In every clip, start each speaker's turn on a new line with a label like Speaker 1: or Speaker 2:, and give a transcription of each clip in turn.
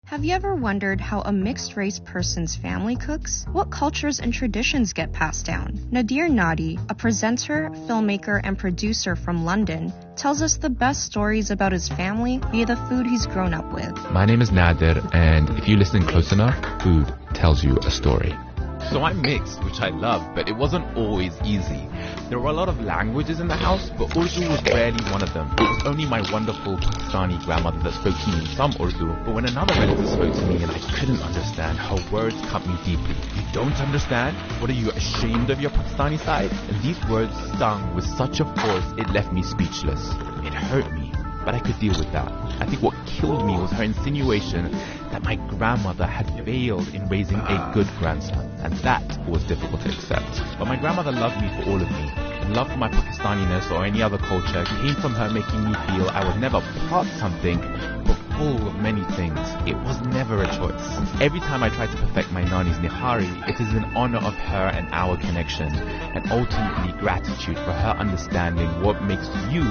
Speaker 1: Have you ever wondered how a mixed-race person's family cooks? What cultures and traditions get passed down? Nadir Nadi, a presenter, filmmaker, and producer from London, tells us the best stories about his family via the food he's grown up with.
Speaker 2: My name is Nadir, and if you listen close enough, food tells you a story. So I'm mixed, which I love, but it wasn't always easy. There were a lot of languages in the house, but Urdu was rarely one of them. It was only my wonderful Pakistani grandmother that spoke to me in some Urdu, but when another relative spoke to me and I couldn't understand, her words cut me deeply. You don't understand? What, are you ashamed of your Pakistani side? And these words stung with such a force, it left me speechless. It hurt me, but I could deal with that. I think what killed me was her insinuation that my grandmother had failed in raising a good grandson, and that was difficult to accept. But my grandmother loved me for all of me. And love for my Pakistaniness or any other culture came from her making me feel I was never part something, but full of many things. It was never a choice. Every time I try to perfect my Nani's Nihari, it is in honor of her and our connection, and ultimately gratitude for her understanding what makes you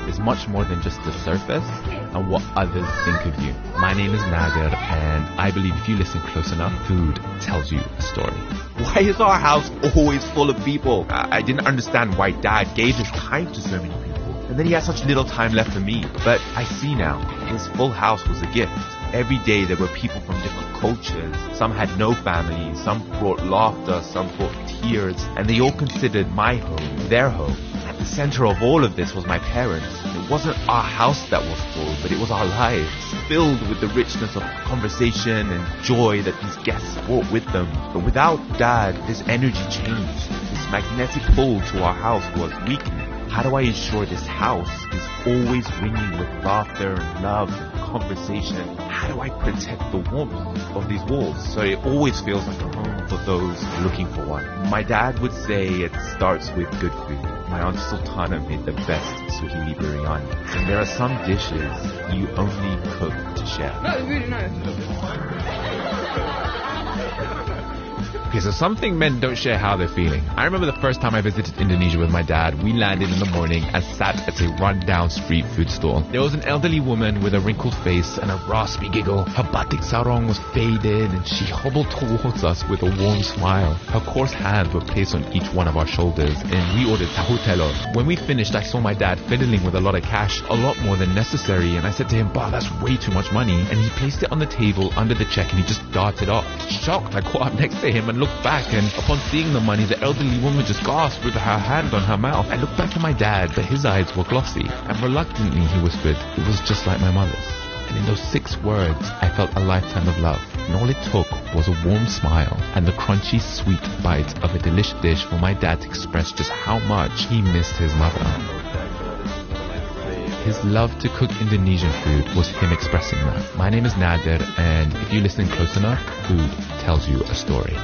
Speaker 2: is much more than just the surface and what others think of you. My name is Nadir, and I believe if you listen close enough, food tells you a story. Why is our house always full of people? I didn't understand why Dad gave his time to so many people, and then he had such little time left for me. But I see now, his full house was a gift. Every day there were people from different cultures. Some had no family, some brought laughter, some brought tears, and they all considered my home their home. At the center of all of this was my parents. It wasn't our house that was full, but it was our lives, filled with the richness of conversation and joy that these guests brought with them. But without Dad, this energy changed. This magnetic pull to our house was weakening. How do I ensure this house is always ringing with laughter and love and conversation? How do I protect the warmth of these walls so it always feels like a home for those looking for one? My dad would say it starts with good food. My Aunt Sultana made the best Swahili biryani. And there are some dishes you only cook to share.
Speaker 3: That's really nice.
Speaker 2: Okay, so some think men don't share how they're feeling. I remember the first time I visited Indonesia with my dad. We landed in the morning and sat at a run-down street food stall. There was an elderly woman with a wrinkled face and a raspy giggle. Her batik sarong was faded and she hobbled towards us with a warm smile. Her coarse hands were placed on each one of our shoulders and we ordered tahu telur. When we finished, I saw my dad fiddling with a lot of cash, a lot more than necessary, and I said to him, "Bah, that's way too much money." And he placed it on the table under the check and he just darted off. Shocked, I caught up next to him and looked back, and upon seeing the money, the elderly woman just gasped with her hand on her mouth. I looked back at my dad, but his eyes were glossy, and reluctantly he whispered, "It was just like my mother's." And in those 6 words, I felt a lifetime of love. And all it took was a warm smile and the crunchy, sweet bite of a delicious dish for my dad to express just how much he missed his mother. His love to cook Indonesian food was him expressing that. My name is Nadir, and if you listen close enough, food tells you a story.